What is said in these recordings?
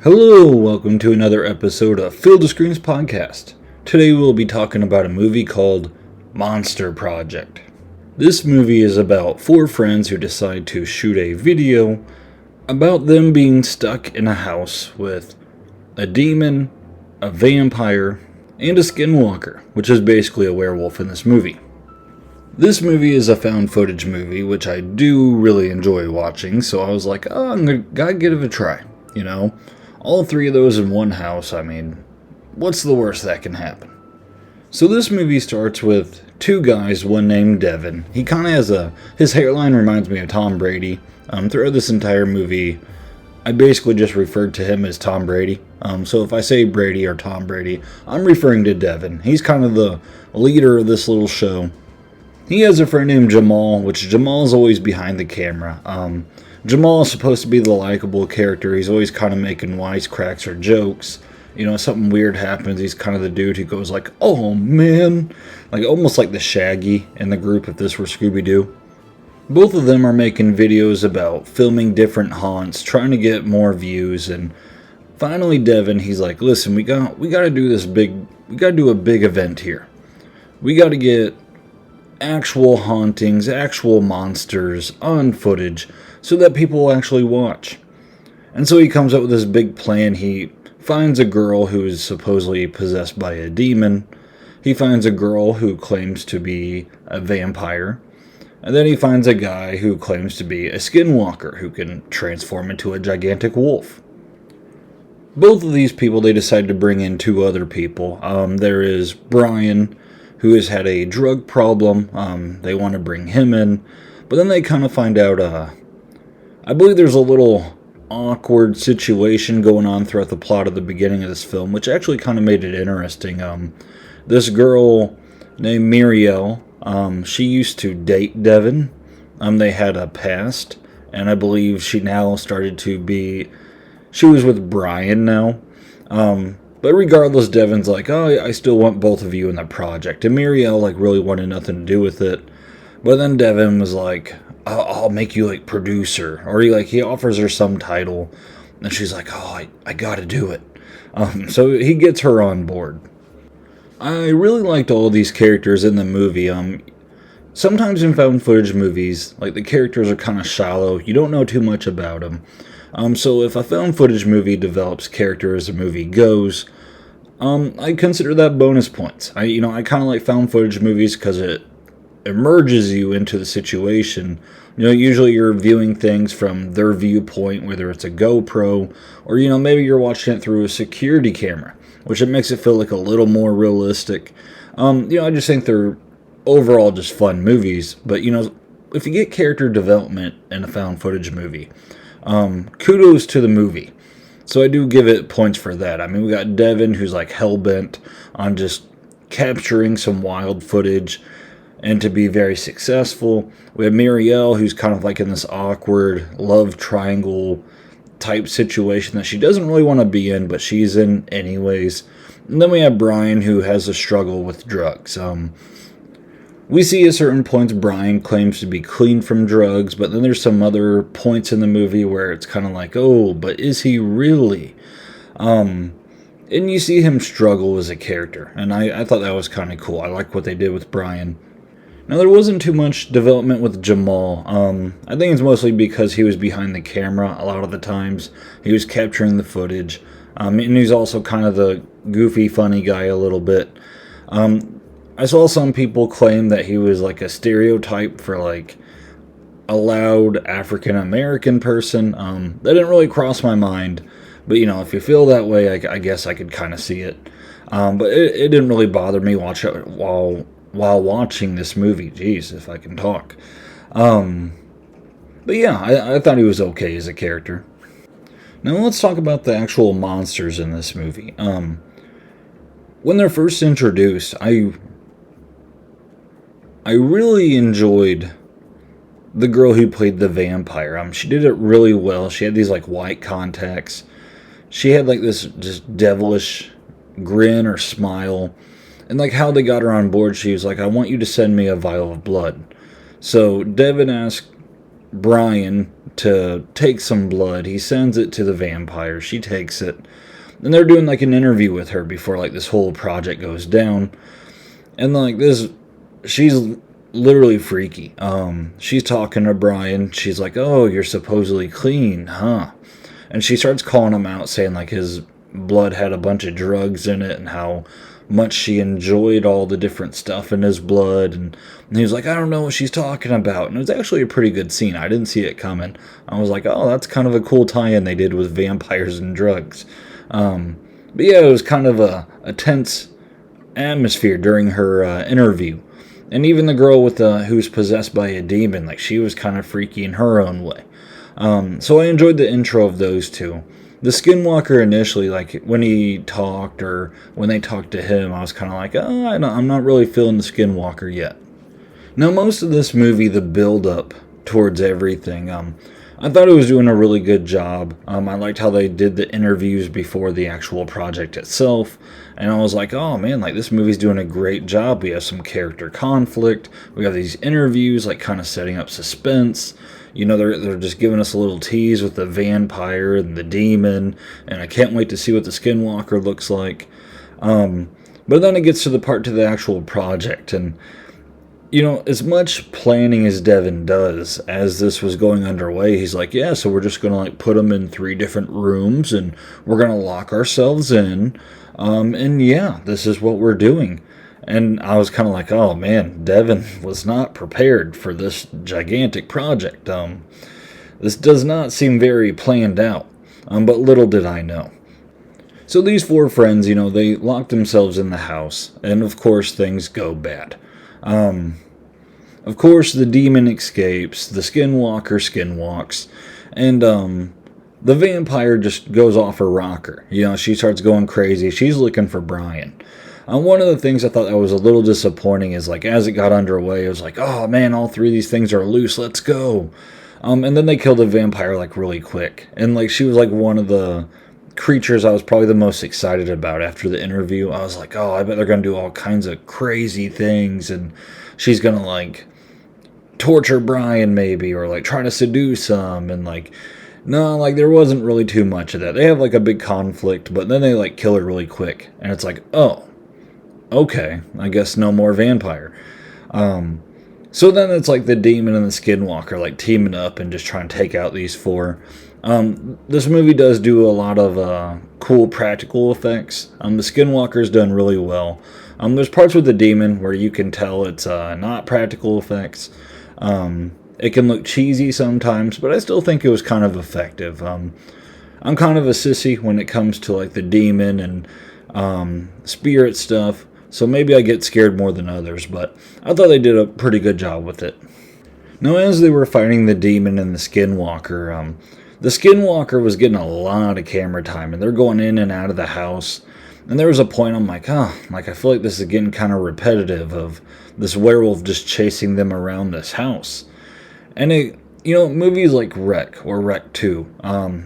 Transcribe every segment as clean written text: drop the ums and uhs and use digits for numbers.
Hello, welcome to another episode of Field of Screens Podcast. Today we'll be talking about a movie called Monster Project. This movie is about four friends who decide to shoot a video about them being stuck in a house with a demon, a vampire, and a skinwalker, which is basically a werewolf in this movie. This movie is a found footage movie, which I do really enjoy watching, so I was like, gotta give it a try, you know? All three of those in one house, I mean, what's the worst that can happen? So this movie starts with two guys, one named Devin. He kind of has his hairline reminds me of Tom Brady. Throughout this entire movie, I basically just referred to him as Tom Brady. So if I say Brady or Tom Brady, I'm referring to Devin. He's kind of the leader of this little show. He has a friend named Jamal, which Jamal's always behind the camera. Jamal is supposed to be the likable character. He's always kind of making wisecracks or jokes. You know, something weird happens, he's kind of the dude who goes like, "Oh man," like almost like the Shaggy in the group if this were Scooby-Doo. Both of them are making videos about filming different haunts, trying to get more views, and finally Devin, he's like, "Listen, we got to do we got to do a big event here. We got to get actual hauntings, actual monsters on footage so that people will actually watch." And so he comes up with this big plan. He finds a girl who is supposedly possessed by a demon. He finds a girl who claims to be a vampire. And then he finds a guy who claims to be a skinwalker who can transform into a gigantic wolf. Both of these people, they decide to bring in two other people. There is Brian, who has had a drug problem. They want to bring him in. But then they kind of find out, I believe there's a little awkward situation going on throughout the plot of the beginning of this film, which actually kind of made it interesting. This girl named Muriel, she used to date Devin. They had a past, and I believe she now started to be, she was with Brian now. But regardless, Devin's like, "Oh, I still want both of you in the project." And Muriel, like, really wanted nothing to do with it. But then Devin was like, "I'll make you, like, producer." Or he offers her some title. And she's like, "Oh, I gotta do it." So he gets her on board. I really liked all of these characters in the movie. Sometimes in found footage movies, like, the characters are kind of shallow. You don't know too much about them. So if a found footage movie develops character as the movie goes, I consider that bonus points. I kind of like found footage movies because it immerses you into the situation. You know, usually you're viewing things from their viewpoint, whether it's a GoPro or, maybe you're watching it through a security camera, which it makes it feel like a little more realistic. I just think they're overall just fun movies. But, if you get character development in a found footage movie, kudos to the movie. So I do give it points for that. I mean, we got Devin, who's like hell-bent on just capturing some wild footage and to be very successful. We have Muriel, who's kind of like in this awkward love triangle type situation that she doesn't really want to be in, but she's in anyways. And then we have Brian, who has a struggle with drugs. We see at certain points Brian claims to be clean from drugs, but then there's some other points in the movie where it's kind of like, oh, but is he really? And you see him struggle as a character, and I thought that was kind of cool. I like what they did with Brian. Now, there wasn't too much development with Jamal. I think it's mostly because he was behind the camera a lot of the times. He was capturing the footage, and he's also kind of the goofy, funny guy a little bit. I saw some people claim that he was like a stereotype for like a loud African American person. That didn't really cross my mind, but if you feel that way, I guess I could kind of see it. But it didn't really bother me while watching this movie. Jeez, if I can talk. But yeah, I thought he was okay as a character. Now let's talk about the actual monsters in this movie. When they're first introduced, I really enjoyed the girl who played the vampire. She did it really well. She had these like white contacts. She had like this just devilish grin or smile. And like how they got her on board, she was like, "I want you to send me a vial of blood." So Devin asked Brian to take some blood. He sends it to the vampire. She takes it. And they're doing like an interview with her before like this whole project goes down. And like this, she's literally freaky. She's talking to Brian. She's like, "Oh, you're supposedly clean, huh?" And she starts calling him out, saying like his blood had a bunch of drugs in it and how much she enjoyed all the different stuff in his blood. And he was like, "I don't know what she's talking about." And it was actually a pretty good scene. I didn't see it coming. I was like, "Oh, that's kind of a cool tie-in they did with vampires and drugs." But yeah, it was kind of a tense atmosphere during her interview. And even the girl with who's possessed by a demon, like she was kind of freaky in her own way. So I enjoyed the intro of those two. The Skinwalker initially, like when he talked or when they talked to him, I was kind of like, oh, I'm not really feeling the Skinwalker yet. Now, most of this movie, the build up towards everything, I thought it was doing a really good job. I liked how they did the interviews before the actual project itself. And I was like, oh man, like this movie's doing a great job. We have some character conflict. We have these interviews, like kind of setting up suspense. You know, they're just giving us a little tease with the vampire and the demon. And I can't wait to see what the Skinwalker looks like. But then it gets to the part to the actual project. And you know, as much planning as Devin does, as this was going underway, he's like, yeah, so we're just going to like put them in 3 different rooms and we're going to lock ourselves in. And yeah, this is what we're doing. And I was kind of like, oh man, Devin was not prepared for this gigantic project. This does not seem very planned out. But little did I know. So these 4 friends, you know, they lock themselves in the house. And of course, things go bad. Of course, the demon escapes, the Skinwalker skinwalks, and the vampire just goes off her rocker. You know, she starts going crazy. She's looking for Brian. One of the things I thought that was a little disappointing is, like, as it got underway, it was like, oh man, all 3 of these things are loose, let's go. And then they killed the vampire, like, really quick. And, like, she was, like, one of the creatures I was probably the most excited about after the interview. I was like, oh, I bet they're going to do all kinds of crazy things, and she's going to, like, torture Brian maybe, or like try to seduce him, and like no, like there wasn't really too much of that. They have like a big conflict, but then they like kill her really quick, and it's like, oh, okay, I guess no more vampire. So then it's like the demon and the Skinwalker like teaming up and just trying to take out these 4. This movie does do a lot of cool practical effects. The Skinwalker's done really well. There's parts with the demon where you can tell it's not practical effects. It can look cheesy sometimes, but I still think it was kind of effective. I'm kind of a sissy when it comes to like the demon and spirit stuff, so maybe I get scared more than others, but I thought they did a pretty good job with it. Now, as they were fighting the demon and the Skinwalker was getting a lot of camera time, and they're going in and out of the house. And there was a point I'm like, like I feel like this is getting kind of repetitive of this werewolf just chasing them around this house. And it, you know, movies like Wreck or Wreck 2,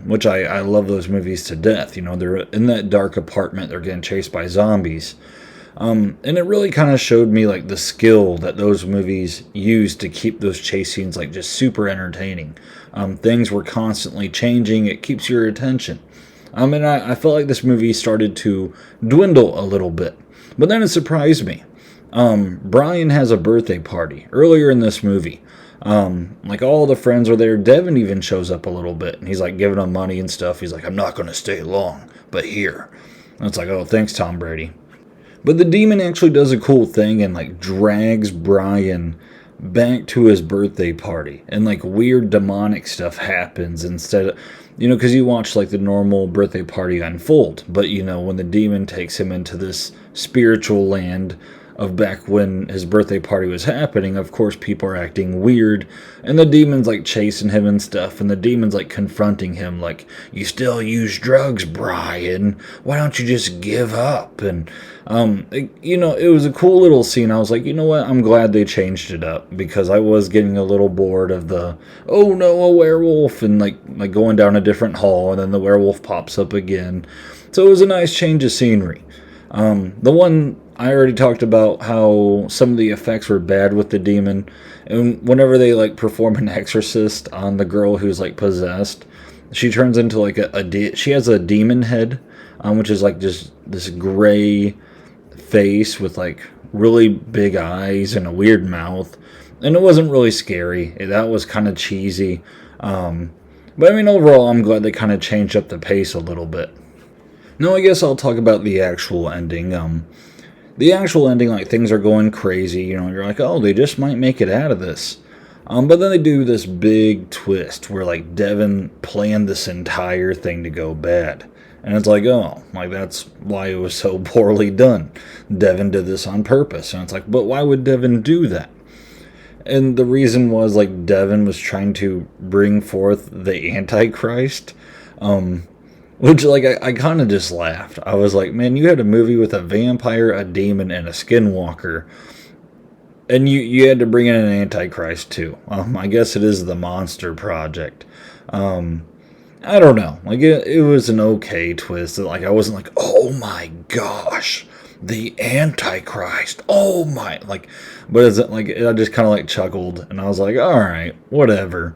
which I love those movies to death. You know, they're in that dark apartment, they're getting chased by zombies. And it really kind of showed me like the skill that those movies used to keep those chase scenes like just super entertaining. Things were constantly changing, it keeps your attention. And I felt like this movie started to dwindle a little bit. But then it surprised me. Brian has a birthday party earlier in this movie. Like all the friends are there. Devin even shows up a little bit. And he's like giving them money and stuff. He's like, I'm not going to stay long, but here. And it's like, oh, thanks, Tom Brady. But the demon actually does a cool thing and like drags Brian back to his birthday party. And like weird demonic stuff happens instead of... You know, because you watch like the normal birthday party unfold, but you know, when the demon takes him into this spiritual land of back when his birthday party was happening, of course people are acting weird, and the demon's like chasing him and stuff, and the demon's like confronting him like, you still use drugs, Brian, why don't you just give up? And you know, it was a cool little scene. I was like, you know what, I'm glad they changed it up, because I was getting a little bored of the, oh no, a werewolf, and like going down a different hall, and then the werewolf pops up again. So it was a nice change of scenery. The one I already talked about how some of the effects were bad with the demon, and whenever they like perform an exorcist on the girl who's like possessed, she turns into like she has a demon head, which is like just this gray face with like really big eyes and a weird mouth, and it wasn't really scary. That was kind of cheesy. But I mean, overall, I'm glad they kind of changed up the pace a little bit. No, I guess I'll talk about the actual ending. The actual ending, like things are going crazy. You know, you're like, oh, they just might make it out of this. But then they do this big twist where like Devin planned this entire thing to go bad. And it's like, oh, like that's why it was so poorly done. Devin did this on purpose. And it's like, but why would Devin do that? And the reason was like Devin was trying to bring forth the Antichrist. Which, like, I kind of just laughed. I was like, man, you had a movie with a vampire, a demon, and a skinwalker. And you had to bring in an Antichrist, too. I guess it is the Monster Project. I don't know. Like, it was an okay twist. Like, I wasn't like, oh my gosh, the Antichrist. Oh my. Like, but is it like, I just kind of like chuckled. And I was like, all right, whatever.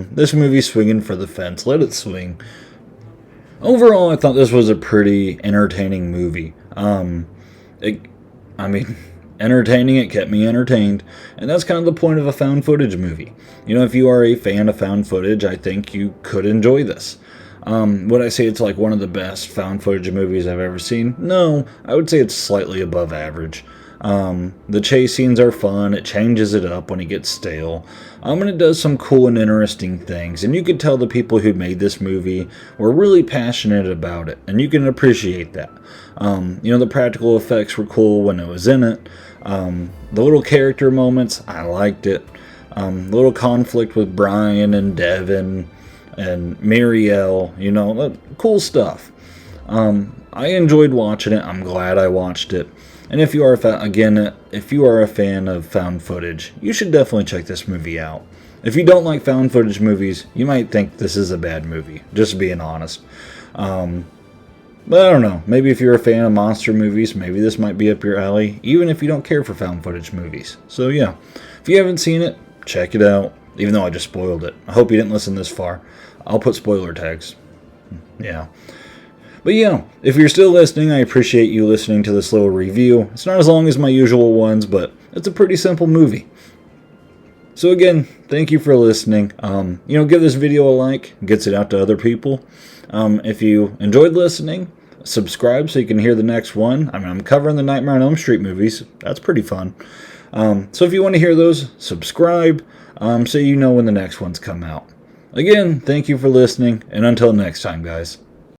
This movie's swinging for the fence. Let it swing. Overall, I thought this was a pretty entertaining movie. Entertaining, it kept me entertained, and that's kind of the point of a found footage movie. You know, if you are a fan of found footage, I think you could enjoy this. Would I say it's like one of the best found footage movies I've ever seen? No, I would say it's slightly above average. The chase scenes are fun, it changes it up when it gets stale, and it does some cool and interesting things, and you could tell the people who made this movie were really passionate about it, and you can appreciate that. The practical effects were cool when it was in it. The little character moments, I liked it. The little conflict with Brian and Devin and Muriel, cool stuff. I enjoyed watching it. I'm glad I watched it. And if you are if you are a fan of found footage, you should definitely check this movie out. If you don't like found footage movies, you might think this is a bad movie, just being honest. But I don't know, maybe if you're a fan of monster movies, maybe this might be up your alley, even if you don't care for found footage movies. So yeah, if you haven't seen it, check it out, even though I just spoiled it. I hope you didn't listen this far. I'll put spoiler tags. Yeah. But yeah, if you're still listening, I appreciate you listening to this little review. It's not as long as my usual ones, but it's a pretty simple movie. So again, thank you for listening. Give this video a like. It gets it out to other people. If you enjoyed listening, subscribe so you can hear the next one. I'm covering the Nightmare on Elm Street movies. That's pretty fun. So if you want to hear those, subscribe so you know when the next ones come out. Again, thank you for listening, and until next time, guys.